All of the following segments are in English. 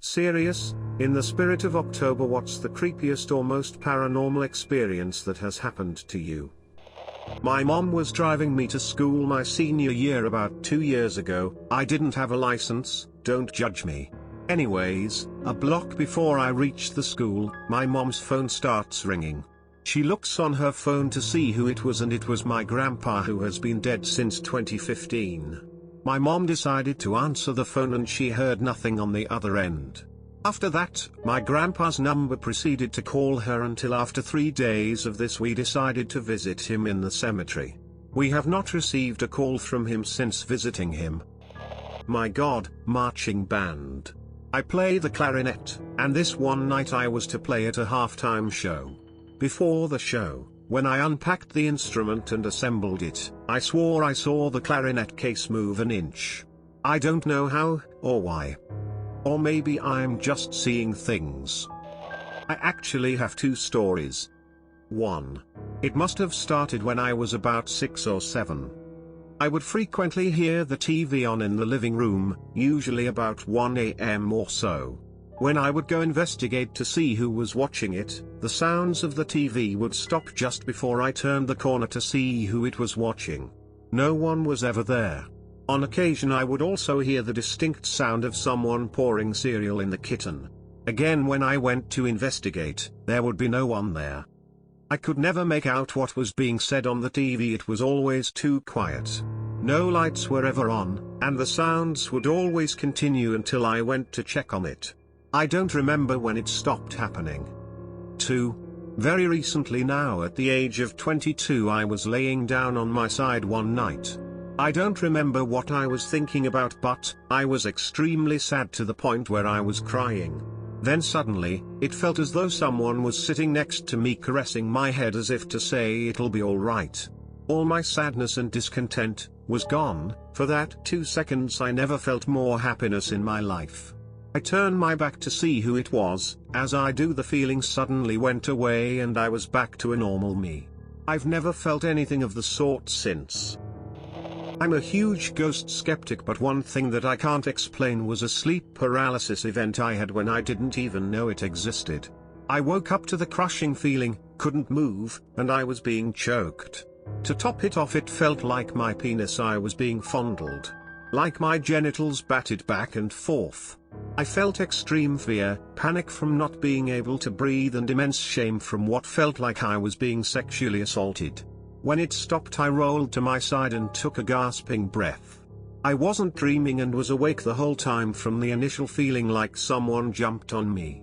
Serious, in the spirit of October, what's the creepiest or most paranormal experience that has happened to you? My mom was driving me to school my senior year about 2 years ago. I didn't have a license, don't judge me. Anyways, a block before I reached the school, my mom's phone starts ringing. She looks on her phone to see who it was, and it was my grandpa, who has been dead since 2015. My mom decided to answer the phone and she heard nothing on the other end. After that, my grandpa's number proceeded to call her until after 3 days of this we decided to visit him in the cemetery. We have not received a call from him since visiting him. My God, marching band. I play the clarinet, and this one night I was to play at a halftime show. Before the show, when I unpacked the instrument and assembled it, I swore I saw the clarinet case move an inch. I don't know how, or why. Or maybe I'm just seeing things. I actually have 2 stories. 1. It must have started when I was about 6 or 7. I would frequently hear the TV on in the living room, usually about 1 a.m. or so. When I would go investigate to see who was watching it, the sounds of the TV would stop just before I turned the corner to see who it was watching. No one was ever there. On occasion I would also hear the distinct sound of someone pouring cereal in the kitchen. Again, when I went to investigate, there would be no one there. I could never make out what was being said on the TV, it was always too quiet. No lights were ever on, and the sounds would always continue until I went to check on it. I don't remember when it stopped happening. 2. Very recently now, at the age of 22, I was laying down on my side one night. I don't remember what I was thinking about, but I was extremely sad to the point where I was crying. Then suddenly, it felt as though someone was sitting next to me caressing my head as if to say it'll be alright. All my sadness and discontent was gone. For that 2 seconds I never felt more happiness in my life. I turned my back to see who it was. As I do, the feeling suddenly went away and I was back to a normal me. I've never felt anything of the sort since. I'm a huge ghost skeptic, but one thing that I can't explain was a sleep paralysis event I had when I didn't even know it existed. I woke up to the crushing feeling, couldn't move, and I was being choked. To top it off, it felt like my penis I was being fondled. Like my genitals batted back and forth. I felt extreme fear, panic from not being able to breathe, and immense shame from what felt like I was being sexually assaulted. When it stopped, I rolled to my side and took a gasping breath. I wasn't dreaming and was awake the whole time from the initial feeling like someone jumped on me.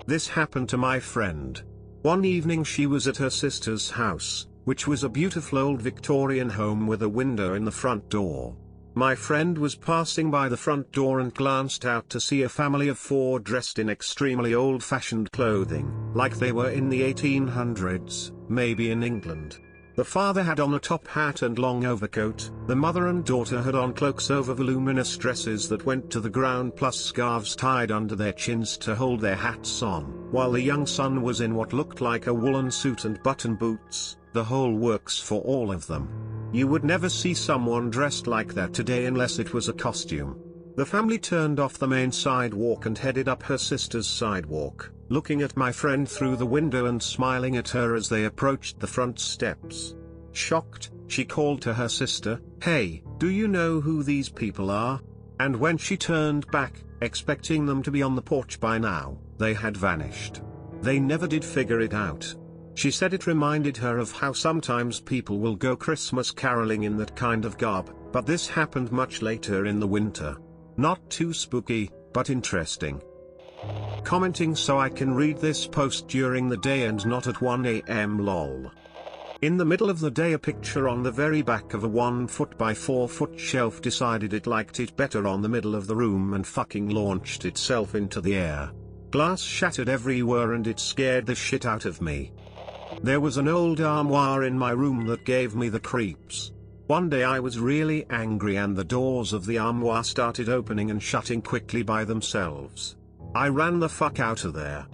This happened to my friend. One evening she was at her sister's house, which was a beautiful old Victorian home with a window in the front door. My friend was passing by the front door and glanced out to see a family of 4 dressed in extremely old-fashioned clothing, like they were in the 1800s, maybe in England. The father had on a top hat and long overcoat, the mother and daughter had on cloaks over voluminous dresses that went to the ground, plus scarves tied under their chins to hold their hats on, while the young son was in what looked like a woolen suit and button boots, the whole works for all of them. You would never see someone dressed like that today unless it was a costume. The family turned off the main sidewalk and headed up her sister's sidewalk, looking at my friend through the window and smiling at her as they approached the front steps. Shocked, she called to her sister, "Hey, do you know who these people are?" And when she turned back, expecting them to be on the porch by now, they had vanished. They never did figure it out. She said it reminded her of how sometimes people will go Christmas caroling in that kind of garb, but this happened much later in the winter. Not too spooky, but interesting. Commenting so I can read this post during the day and not at 1 a.m. lol. In the middle of the day, a picture on the very back of a 1 foot by 4 foot shelf decided it liked it better on the middle of the room and fucking launched itself into the air. Glass shattered everywhere and it scared the shit out of me. There was an old armoire in my room that gave me the creeps. One day I was really angry and the doors of the armoire started opening and shutting quickly by themselves. I ran the fuck out of there.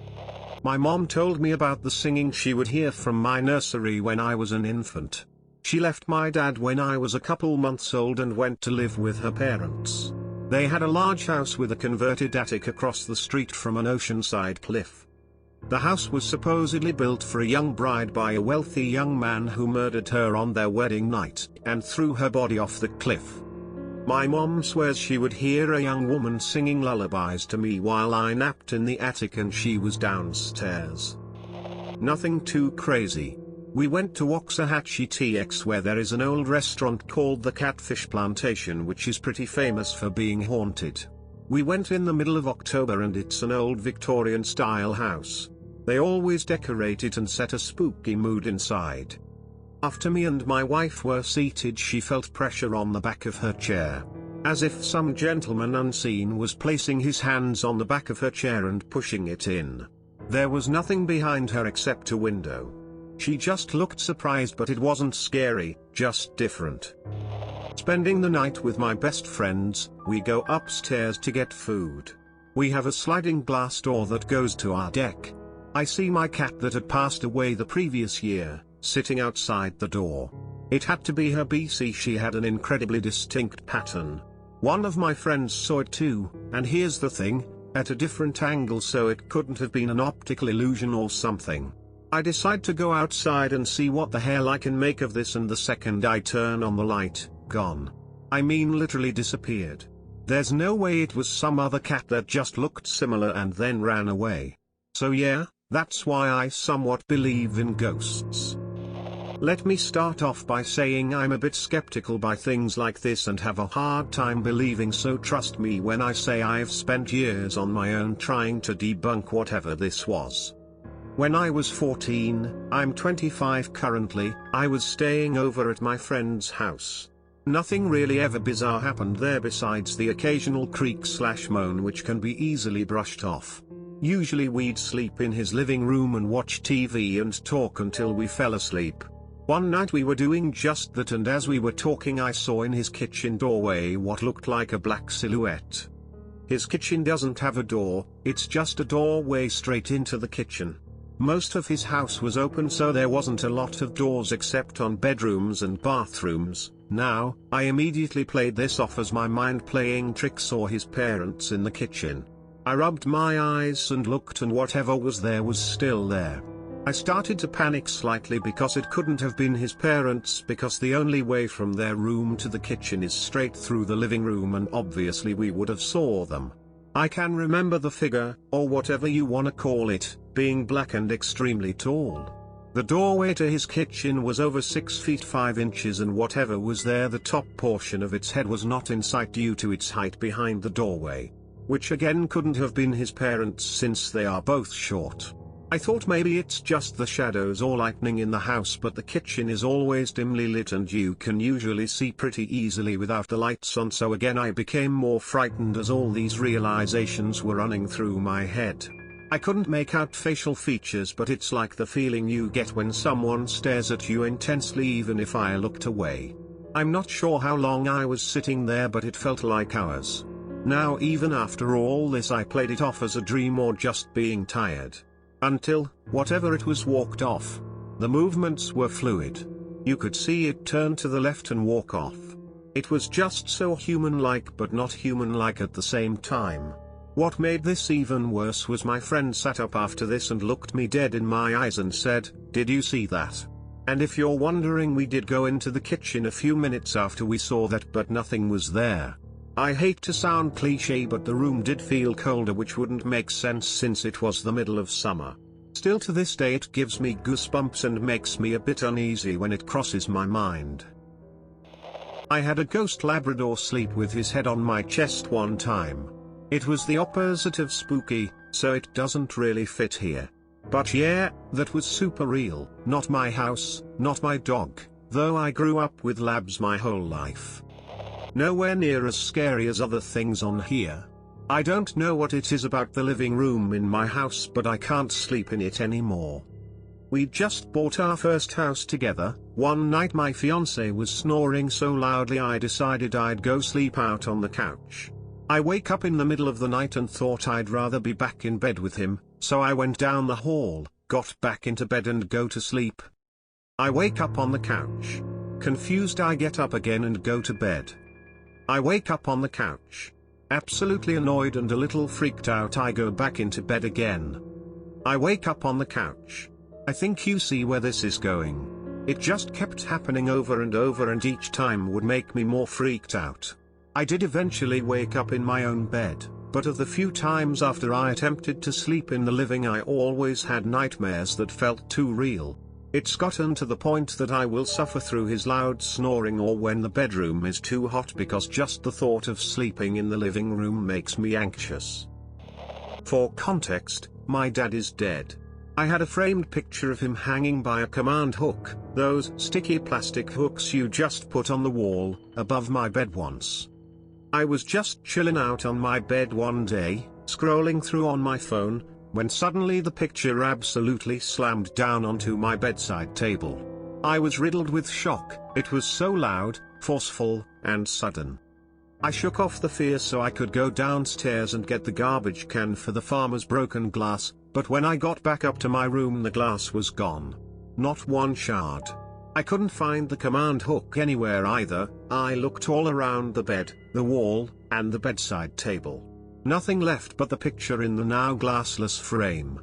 My mom told me about the singing she would hear from my nursery when I was an infant. She left my dad when I was a couple months old and went to live with her parents. They had a large house with a converted attic across the street from an oceanside cliff. The house was supposedly built for a young bride by a wealthy young man who murdered her on their wedding night, and threw her body off the cliff. My mom swears she would hear a young woman singing lullabies to me while I napped in the attic and she was downstairs. Nothing too crazy. We went to Waxahachie TX where there is an old restaurant called the Catfish Plantation which is pretty famous for being haunted. We went in the middle of October and it's an old Victorian style house. They always decorate it and set a spooky mood inside. After me and my wife were seated, she felt pressure on the back of her chair. As if some gentleman unseen was placing his hands on the back of her chair and pushing it in. There was nothing behind her except a window. She just looked surprised, but it wasn't scary, just different. Spending the night with my best friends, we go upstairs to get food. We have a sliding glass door that goes to our deck. I see my cat that had passed away the previous year, sitting outside the door. It had to be her BC, she had an incredibly distinct pattern. One of my friends saw it too, and here's the thing, at a different angle, so it couldn't have been an optical illusion or something. I decide to go outside and see what the hell I can make of this, and the second I turn on the light, gone. I mean literally disappeared. There's no way it was some other cat that just looked similar and then ran away. So yeah, that's why I somewhat believe in ghosts. Let me start off by saying I'm a bit skeptical by things like this and have a hard time believing, so trust me when I say I've spent years on my own trying to debunk whatever this was. When I was 14, I'm 25 currently, I was staying over at my friend's house. Nothing really ever bizarre happened there besides the occasional creak/moan which can be easily brushed off. Usually we'd sleep in his living room and watch TV and talk until we fell asleep. One night we were doing just that, and as we were talking I saw in his kitchen doorway what looked like a black silhouette. His kitchen doesn't have a door, it's just a doorway straight into the kitchen. Most of his house was open, so there wasn't a lot of doors except on bedrooms and bathrooms. Now, I immediately played this off as my mind playing tricks or his parents in the kitchen. I rubbed my eyes and looked, and whatever was there was still there. I started to panic slightly because it couldn't have been his parents, because the only way from their room to the kitchen is straight through the living room, and obviously we would have saw them. I can remember the figure, or whatever you wanna call it, being black and extremely tall. The doorway to his kitchen was over 6 feet 5 inches, and whatever was there, the top portion of its head was not in sight due to its height behind the doorway. Which again couldn't have been his parents since they are both short. I thought maybe it's just the shadows or lightning in the house, but the kitchen is always dimly lit and you can usually see pretty easily without the lights on, so again I became more frightened as all these realizations were running through my head. I couldn't make out facial features, but it's like the feeling you get when someone stares at you intensely even if I looked away. I'm not sure how long I was sitting there, but it felt like hours. Now even after all this I played it off as a dream or just being tired. Until, whatever it was walked off. The movements were fluid. You could see it turn to the left and walk off. It was just so human-like but not human-like at the same time. What made this even worse was my friend sat up after this and looked me dead in my eyes and said, "Did you see that?" And if you're wondering, we did go into the kitchen a few minutes after we saw that, but nothing was there. I hate to sound cliche, but the room did feel colder, which wouldn't make sense since it was the middle of summer. Still to this day it gives me goosebumps and makes me a bit uneasy when it crosses my mind. I had a ghost Labrador sleep with his head on my chest one time. It was the opposite of spooky, so it doesn't really fit here. But yeah, that was super real. Not my house, not my dog, though I grew up with labs my whole life. Nowhere near as scary as other things on here. I don't know what it is about the living room in my house, but I can't sleep in it anymore. We just bought our first house together. One night my fiance was snoring so loudly I decided I'd go sleep out on the couch. I wake up in the middle of the night and thought I'd rather be back in bed with him, so I went down the hall, got back into bed and go to sleep. I wake up on the couch. Confused, I get up again and go to bed. I wake up on the couch. Absolutely annoyed and a little freaked out, I go back into bed again. I wake up on the couch. I think you see where this is going. It just kept happening over and over, and each time would make me more freaked out. I did eventually wake up in my own bed, but of the few times after I attempted to sleep in the living, I always had nightmares that felt too real. It's gotten to the point that I will suffer through his loud snoring or when the bedroom is too hot, because just the thought of sleeping in the living room makes me anxious. For context, my dad is dead. I had a framed picture of him hanging by a command hook, those sticky plastic hooks you just put on the wall, above my bed once. I was just chilling out on my bed one day, scrolling through on my phone, when suddenly the picture absolutely slammed down onto my bedside table. I was riddled with shock. It was so loud, forceful, and sudden. I shook off the fear so I could go downstairs and get the garbage can for the farmer's broken glass, but when I got back up to my room, the glass was gone. Not one shard. I couldn't find the command hook anywhere either. I looked all around the bed, the wall, and the bedside table. Nothing left but the picture in the now glassless frame.